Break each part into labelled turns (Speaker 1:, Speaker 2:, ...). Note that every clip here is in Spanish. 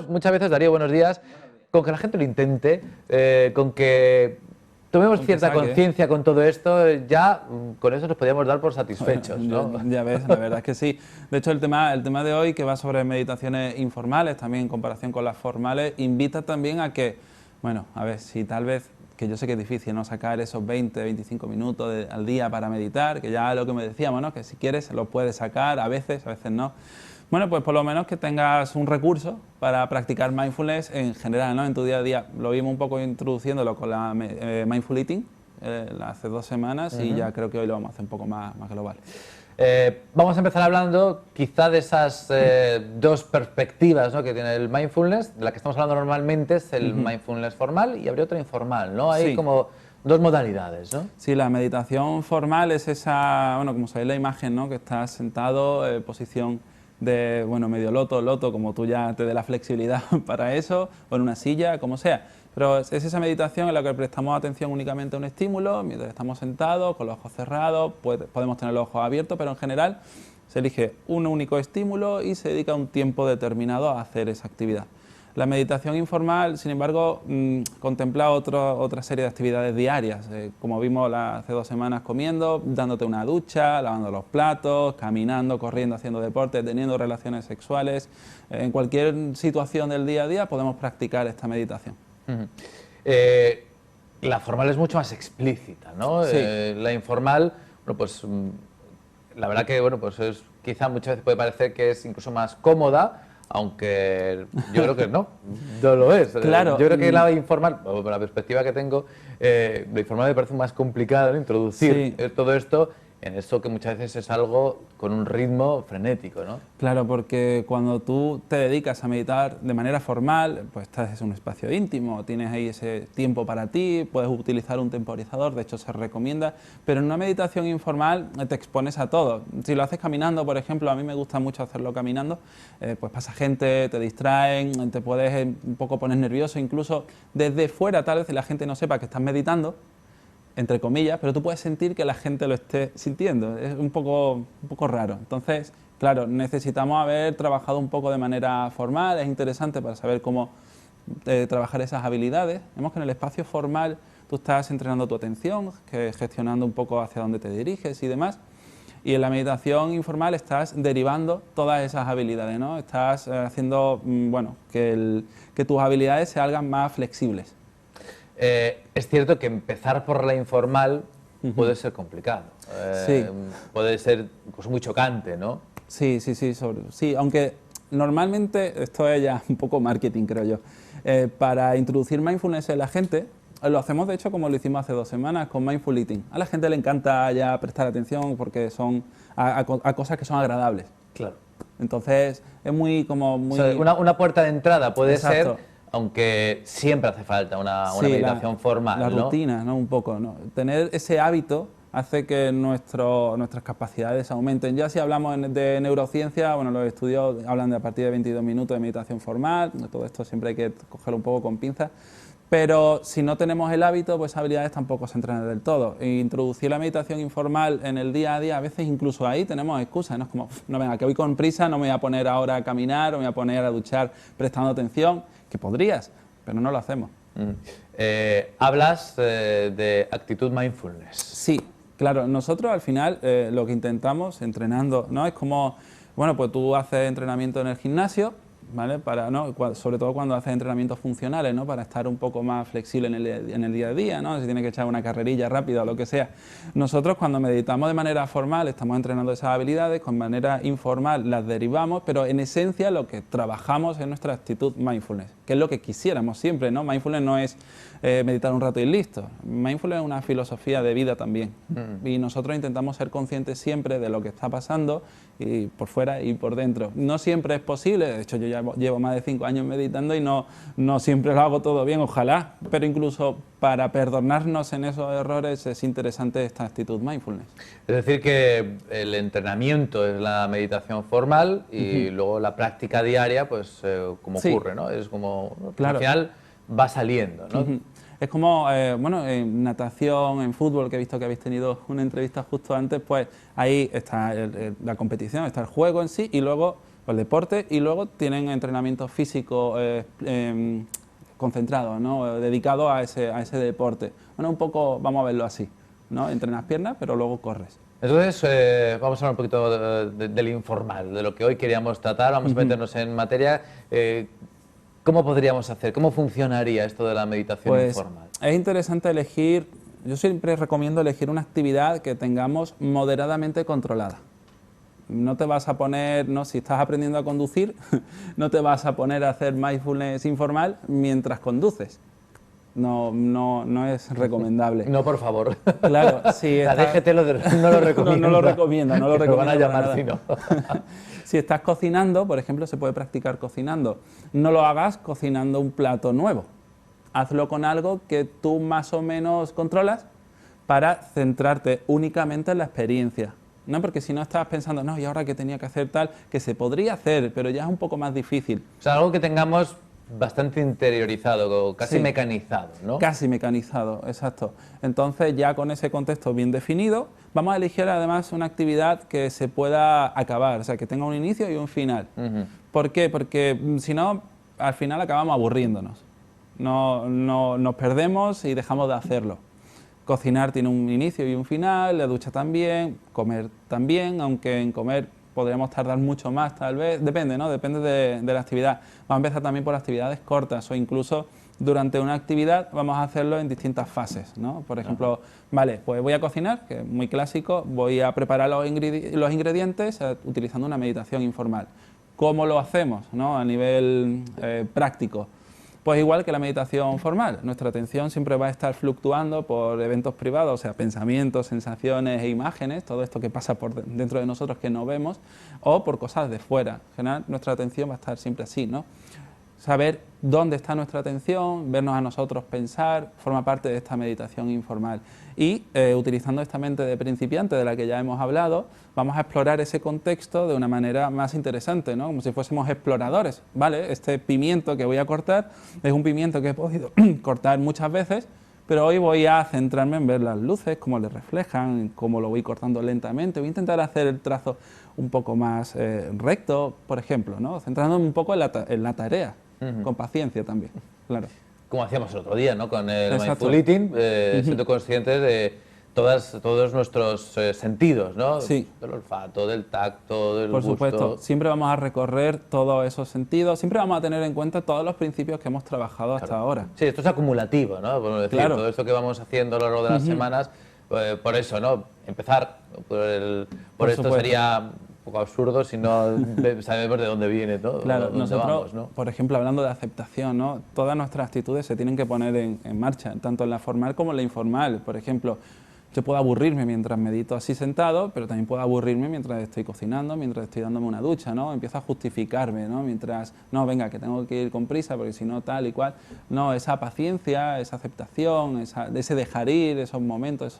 Speaker 1: muchas veces, Darío, buenos días, con que la gente lo intente, con que tomemos cierta conciencia con todo esto, ya con eso nos podríamos dar por satisfechos, ¿no?
Speaker 2: Ya ves, la verdad es que sí. De hecho, el tema de hoy, que va sobre meditaciones informales, también en comparación con las formales, invita también a que, bueno, a ver, si tal vez, que yo sé que es difícil, ¿no?, sacar esos 20, 25 minutos al día para meditar, que ya lo que me decíamos, ¿no?, que si quieres lo puedes sacar, a veces no. Bueno, pues por lo menos que tengas un recurso para practicar mindfulness en general, ¿no?, en tu día a día. Lo vimos un poco introduciéndolo con la Mindful Eating hace 2 semanas y ya creo que hoy lo vamos a hacer un poco más global.
Speaker 1: Vamos a empezar hablando quizá de esas dos perspectivas, ¿no?, que tiene el mindfulness. De la que estamos hablando normalmente es el mindfulness formal y habría otra informal, ¿no? Hay como dos modalidades, ¿no?
Speaker 2: Sí, la meditación formal es esa, bueno, como sabéis la imagen, ¿no?, que estás sentado en posición de, bueno, medio loto, como tú ya te dé la flexibilidad para eso, o en una silla, como sea. Pero es esa meditación en la que prestamos atención únicamente a un estímulo, mientras estamos sentados, con los ojos cerrados, podemos tener los ojos abiertos, pero en general se elige un único estímulo y se dedica un tiempo determinado a hacer esa actividad. La meditación informal, sin embargo, contempla otra serie de actividades diarias, como vimos hace 2 semanas comiendo, dándote una ducha, lavando los platos, caminando, corriendo, haciendo deporte, teniendo relaciones sexuales. En cualquier situación del día a día podemos practicar esta meditación.
Speaker 1: La formal es mucho más explícita, ¿no?
Speaker 2: Sí.
Speaker 1: La informal, bueno, pues la verdad que, bueno, pues quizá muchas veces puede parecer que es incluso más cómoda, aunque yo creo que no lo es.
Speaker 2: Claro.
Speaker 1: Yo creo que la informal, por la perspectiva que tengo, la informal me parece más complicado, ¿no?, introducir todo esto en eso que muchas veces es algo con un ritmo frenético, ¿no?
Speaker 2: Claro, porque cuando tú te dedicas a meditar de manera formal, pues estás en un espacio íntimo, tienes ahí ese tiempo para ti, puedes utilizar un temporizador, de hecho se recomienda, pero en una meditación informal te expones a todo. Si lo haces caminando, por ejemplo, a mí me gusta mucho hacerlo caminando, pues pasa gente, te distraen, te puedes un poco poner nervioso, incluso desde fuera tal vez la gente no sepa que estás meditando, entre comillas, pero tú puedes sentir que la gente lo esté sintiendo, es un poco raro. Entonces, claro, necesitamos haber trabajado un poco de manera formal, es interesante para saber cómo trabajar esas habilidades. Vemos que en el espacio formal tú estás entrenando tu atención, gestionando un poco hacia dónde te diriges y demás, y en la meditación informal estás derivando todas esas habilidades, ¿no? Estás haciendo, bueno, que tus habilidades se hagan más flexibles.
Speaker 1: Es cierto que empezar por la informal puede ser complicado, puede ser incluso muy chocante, ¿no?
Speaker 2: Sí, aunque normalmente esto es ya un poco marketing, creo yo. Para introducir mindfulness en la gente, lo hacemos de hecho como lo hicimos hace 2 semanas con Mindful Eating. A la gente le encanta ya prestar atención porque son a cosas que son agradables.
Speaker 1: Claro.
Speaker 2: Entonces es muy
Speaker 1: O sea, una puerta de entrada puede
Speaker 2: Exacto.
Speaker 1: ser, aunque siempre hace falta una meditación formal,
Speaker 2: la
Speaker 1: ¿no?
Speaker 2: rutina, ¿no? Un poco, ¿no? Tener ese hábito hace que nuestras capacidades aumenten. Ya si hablamos de neurociencia, bueno, los estudios hablan de a partir de 22 minutos de meditación formal, todo esto siempre hay que cogerlo un poco con pinzas, pero si no tenemos el hábito, pues esas habilidades tampoco se entrenan del todo. E introducir la meditación informal en el día a día, a veces incluso ahí tenemos excusas, ¿no? Es como, no, venga, que voy con prisa, no me voy a poner ahora a caminar, o me voy a poner a duchar prestando atención, que podrías, pero no lo hacemos.
Speaker 1: Hablas de actitud mindfulness.
Speaker 2: Sí, claro, nosotros al final lo que intentamos entrenando, ¿no? Es como, bueno, pues tú haces entrenamiento en el gimnasio, ¿vale? Sobre todo cuando haces entrenamientos funcionales, ¿no? Para estar un poco más flexible en el día a día, ¿no? Si tienes que echar una carrerilla rápida o lo que sea. Nosotros cuando meditamos de manera formal estamos entrenando esas habilidades, con manera informal las derivamos, pero en esencia lo que trabajamos es nuestra actitud mindfulness, que es lo que quisiéramos siempre, ¿no? Mindfulness no es meditar un rato y listo. Mindfulness es una filosofía de vida también. Y nosotros intentamos ser conscientes siempre de lo que está pasando, y por fuera y por dentro. No siempre es posible, de hecho yo ya llevo más de 5 años meditando y no siempre lo hago todo bien, ojalá, pero incluso para perdonarnos en esos errores es interesante esta actitud mindfulness.
Speaker 1: Es decir que el entrenamiento es la meditación formal y luego la práctica diaria, pues como ocurre, ¿no? Es como,
Speaker 2: claro,
Speaker 1: al final va saliendo, ¿no?
Speaker 2: Es como, bueno, en natación, en fútbol, que he visto que habéis tenido una entrevista justo antes, pues ahí está la competición, está el juego en sí, y luego por el deporte, y luego tienen entrenamiento físico concentrado, ¿no? Dedicado a ese deporte. Bueno, un poco, vamos a verlo así, ¿no? Entrenas piernas, pero luego corres.
Speaker 1: Entonces, vamos a hablar un poquito del informal, de lo que hoy queríamos tratar, vamos a meternos en materia. ¿Cómo podríamos hacer? ¿Cómo funcionaría esto de la meditación informal?
Speaker 2: Es interesante elegir, yo siempre recomiendo elegir una actividad que tengamos moderadamente controlada. No te vas a poner, no, si estás aprendiendo a conducir, no te vas a poner a hacer mindfulness informal mientras conduces. No es recomendable.
Speaker 1: No, por favor.
Speaker 2: Claro, si
Speaker 1: la DGT no lo recomienda.
Speaker 2: No lo recomienda, no lo recomienda.
Speaker 1: Lo van a llamar si no.
Speaker 2: Si estás cocinando, por ejemplo, se puede practicar cocinando. No lo hagas cocinando un plato nuevo. Hazlo con algo que tú más o menos controlas para centrarte únicamente en la experiencia. ¿No? Porque si no estás pensando, no, y ahora que tenía que hacer tal, que se podría hacer, pero ya es un poco más difícil.
Speaker 1: O sea, algo que tengamos bastante interiorizado, casi mecanizado, ¿no?
Speaker 2: Casi mecanizado, exacto. Entonces, ya con ese contexto bien definido, vamos a elegir además una actividad que se pueda acabar, o sea, que tenga un inicio y un final. ¿Por qué? Porque si no, al final acabamos aburriéndonos. Nos perdemos y dejamos de hacerlo. Cocinar tiene un inicio y un final, la ducha también, comer también, aunque en comer podríamos tardar mucho más tal vez, depende, ¿no? Depende de la actividad. Vamos a empezar también por actividades cortas o incluso durante una actividad vamos a hacerlo en distintas fases, ¿no? Por ejemplo, vale, pues voy a cocinar, que es muy clásico, voy a preparar los ingredientes utilizando una meditación informal. ¿Cómo lo hacemos, ¿no? A nivel práctico? Pues igual que la meditación formal, nuestra atención siempre va a estar fluctuando por eventos privados, o sea, pensamientos, sensaciones e imágenes, todo esto que pasa por dentro de nosotros que no vemos, o por cosas de fuera. En general, nuestra atención va a estar siempre así, ¿no? Saber dónde está nuestra atención, vernos a nosotros pensar, forma parte de esta meditación informal. Y utilizando esta mente de principiante de la que ya hemos hablado, vamos a explorar ese contexto de una manera más interesante, ¿no? Como si fuésemos exploradores, ¿vale? Este pimiento que voy a cortar es un pimiento que he podido cortar muchas veces, pero hoy voy a centrarme en ver las luces, cómo le reflejan, cómo lo voy cortando lentamente. Voy a intentar hacer el trazo un poco más recto, por ejemplo, ¿no? Centrándome un poco en la tarea. Con paciencia también, claro.
Speaker 1: Como hacíamos el otro día, ¿no? Con el Mindful Eating, siendo conscientes de todos nuestros sentidos, ¿no?
Speaker 2: Sí.
Speaker 1: Del olfato, del tacto, del
Speaker 2: gusto. Por supuesto, siempre vamos a recorrer todos esos sentidos, siempre vamos a tener en cuenta todos los principios que hemos trabajado hasta ahora.
Speaker 1: Sí, esto es acumulativo, ¿no? Por decir,
Speaker 2: claro.
Speaker 1: Todo esto que vamos haciendo a lo largo de las semanas, por eso, ¿no? Empezar por esto sería un poco absurdo si no sabemos de dónde viene todo.
Speaker 2: Claro, nosotros,
Speaker 1: vamos, ¿no?
Speaker 2: por ejemplo, hablando de aceptación, ¿no? Todas nuestras actitudes se tienen que poner en marcha, tanto en la formal como en la informal. Por ejemplo, yo puedo aburrirme mientras medito así sentado, pero también puedo aburrirme mientras estoy cocinando, mientras estoy dándome una ducha, ¿no? Empiezo a justificarme, ¿no? Mientras, no, venga, que tengo que ir con prisa porque si no tal y cual. No, esa paciencia, esa aceptación, ese dejar ir, esos momentos,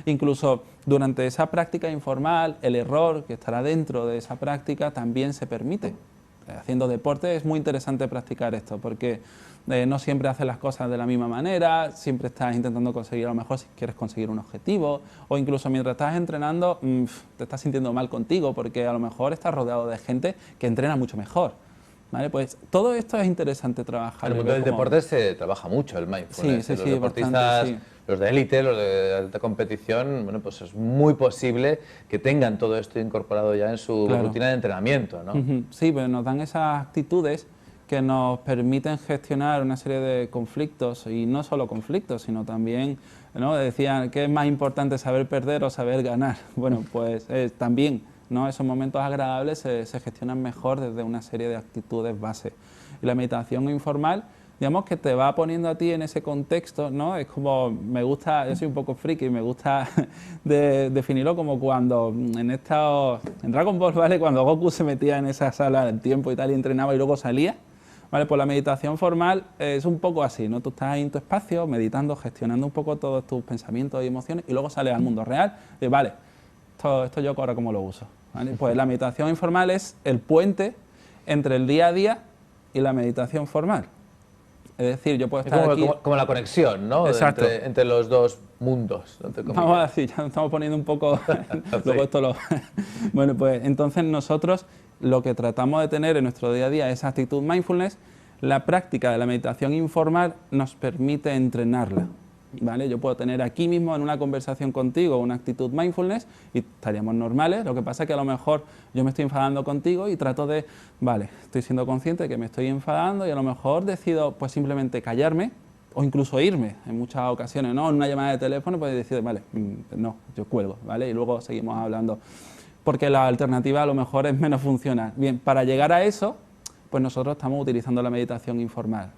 Speaker 2: incluso durante esa práctica informal, el error que estará dentro de esa práctica también se permite. Haciendo deporte es muy interesante practicar esto porque no siempre haces las cosas de la misma manera, siempre estás intentando conseguir, a lo mejor si quieres conseguir un objetivo, o incluso mientras estás entrenando te estás sintiendo mal contigo porque a lo mejor estás rodeado de gente que entrena mucho mejor. ¿Vale? Pues todo esto es interesante trabajar.
Speaker 1: En el mundo del deporte se trabaja mucho el mindfulness.
Speaker 2: Sí,
Speaker 1: los deportistas,
Speaker 2: bastante, sí.
Speaker 1: Los de élite, los de alta competición, bueno, pues es muy posible que tengan todo esto incorporado ya en su rutina de entrenamiento, ¿no?
Speaker 2: Sí, pero nos dan esas actitudes que nos permiten gestionar una serie de conflictos, y no solo conflictos, sino también, ¿no? Decían que es más importante saber perder o saber ganar. Bueno, pues también, ¿no? Esos momentos agradables se gestionan mejor desde una serie de actitudes base. Y la meditación informal, digamos que te va poniendo a ti en ese contexto, ¿no? Es como, me gusta, yo soy un poco friki, me gusta definirlo como cuando en Dragon Ball, ¿vale? Cuando Goku se metía en esa sala del tiempo y tal y entrenaba y luego salía, ¿vale? Pues la meditación formal es un poco así, ¿no? Tú estás ahí en tu espacio, meditando, gestionando un poco todos tus pensamientos y emociones y luego sales al mundo real y vale, esto yo ahora cómo lo uso, ¿vale? Pues la meditación informal es el puente entre el día a día y la meditación formal. Es decir, yo puedo estar aquí...
Speaker 1: Como la conexión, ¿no?
Speaker 2: Exacto.
Speaker 1: Entre los dos mundos.
Speaker 2: Vamos a decir, ya nos estamos poniendo un poco... Luego esto lo... Bueno, pues entonces nosotros lo que tratamos de tener en nuestro día a día es esa actitud mindfulness. La práctica de la meditación informal nos permite entrenarla, ¿vale? Yo puedo tener aquí mismo en una conversación contigo una actitud mindfulness y estaríamos normales. Lo que pasa es que a lo mejor yo me estoy enfadando contigo y trato de, vale, estoy siendo consciente de que me estoy enfadando y a lo mejor decido pues simplemente callarme o incluso irme en muchas ocasiones, ¿no? En una llamada de teléfono pues decido, vale, no, yo cuelgo, ¿vale? Y luego seguimos hablando, porque la alternativa a lo mejor es menos funcional. Bien, para llegar a eso, pues nosotros estamos utilizando la meditación informal.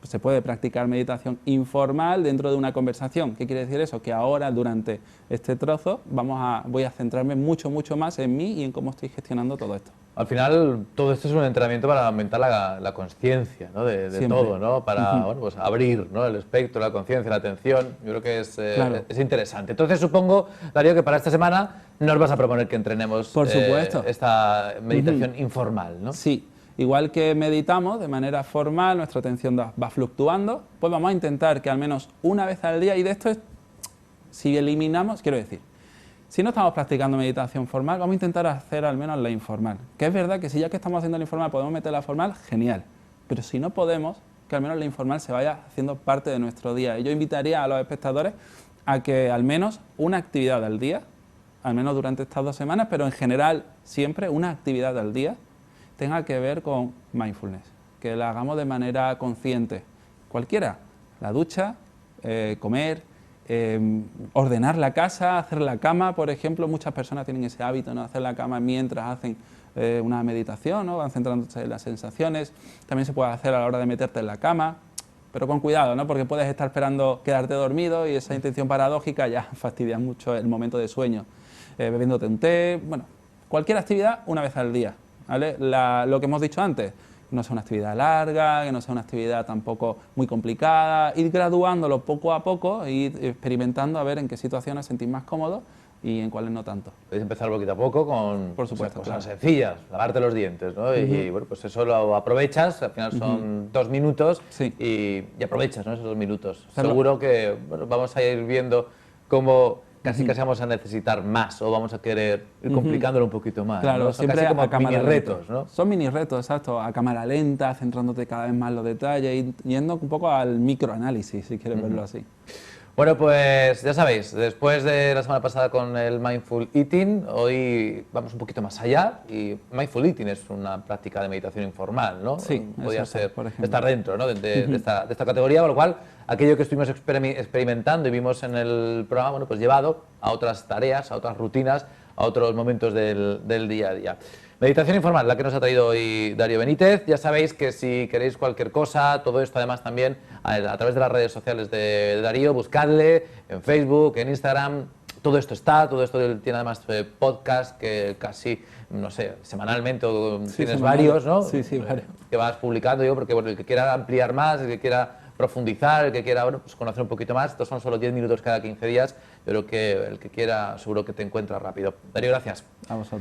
Speaker 2: Se puede practicar meditación informal dentro de una conversación. ¿Qué quiere decir eso? Que ahora, durante este trozo, voy a centrarme mucho más en mí y en cómo estoy gestionando todo esto.
Speaker 1: Al final, todo esto es un entrenamiento para aumentar la conciencia, ¿no? de todo, ¿no? Para bueno, pues abrir, ¿no? El espectro, la conciencia, la atención. Yo creo que es interesante. Entonces, supongo, Darío, que para esta semana nos vas a proponer que entrenemos
Speaker 2: por supuesto,
Speaker 1: esta meditación informal, ¿no?
Speaker 2: Sí. Igual que meditamos de manera formal, nuestra atención va fluctuando, pues vamos a intentar que al menos una vez al día, y de esto si eliminamos, quiero decir, si no estamos practicando meditación formal, vamos a intentar hacer al menos la informal. Que es verdad que si ya que estamos haciendo la informal podemos meter la formal, genial. Pero si no podemos, que al menos la informal se vaya haciendo parte de nuestro día. Y yo invitaría a los espectadores a que al menos una actividad al día, al menos durante estas 2 semanas, pero en general siempre una actividad al día, tenga que ver con mindfulness, que la hagamos de manera consciente, cualquiera, la ducha, comer, ordenar la casa, hacer la cama, por ejemplo. Muchas personas tienen ese hábito, ¿no? Hacer la cama mientras hacen una meditación, ¿no? Van centrándose en las sensaciones. También se puede hacer a la hora de meterte en la cama, pero con cuidado, ¿no? Porque puedes estar esperando quedarte dormido y esa intención paradójica ya fastidia mucho el momento de sueño. Bebiéndote un té, bueno, cualquier actividad una vez al día, ¿vale? Lo que hemos dicho antes, no sea una actividad larga, que no sea una actividad tampoco muy complicada, ir graduándolo poco a poco, ir experimentando a ver en qué situaciones sentís más cómodo y en cuáles no tanto.
Speaker 1: Podéis empezar poquito a poco con
Speaker 2: por supuesto,
Speaker 1: cosas sencillas, lavarte los dientes, ¿no? Y bueno, pues eso lo aprovechas, al final son 2 minutos y aprovechas, ¿no? Esos 2 minutos. Seguro que bueno, vamos a ir viendo cómo casi vamos a necesitar más o vamos a querer ir complicándolo un poquito más.
Speaker 2: Claro,
Speaker 1: ¿no?
Speaker 2: siempre
Speaker 1: casi como
Speaker 2: a cámara
Speaker 1: mini retos, ¿no?
Speaker 2: Son mini retos, exacto, a cámara lenta, centrándote cada vez más en los detalles y yendo un poco al microanálisis, si quieres verlo así.
Speaker 1: Bueno, pues ya sabéis, después de la semana pasada con el Mindful Eating, hoy vamos un poquito más allá y Mindful Eating es una práctica de meditación informal, ¿no?
Speaker 2: Sí,
Speaker 1: podría ser,
Speaker 2: por ejemplo.
Speaker 1: estar dentro, ¿no? de esta categoría, con lo cual aquello que estuvimos experimentando y vimos en el programa, bueno, pues llevado a otras tareas, a otras rutinas, a otros momentos del día a día. Meditación informal, la que nos ha traído hoy Darío Benítez. Ya sabéis que si queréis cualquier cosa, todo esto además también a través de las redes sociales de Darío, buscadle en Facebook, en Instagram. Todo esto está, todo esto tiene además podcast que casi, no sé, semanalmente o tienes varios, ¿no?
Speaker 2: Sí, varios.
Speaker 1: Que vas publicando yo, porque bueno, el que quiera ampliar más, el que quiera profundizar, el que quiera bueno, pues conocer un poquito más, estos son solo 10 minutos cada 15 días, pero que el que quiera seguro que te encuentra rápido. Darío, gracias.
Speaker 2: A vosotros.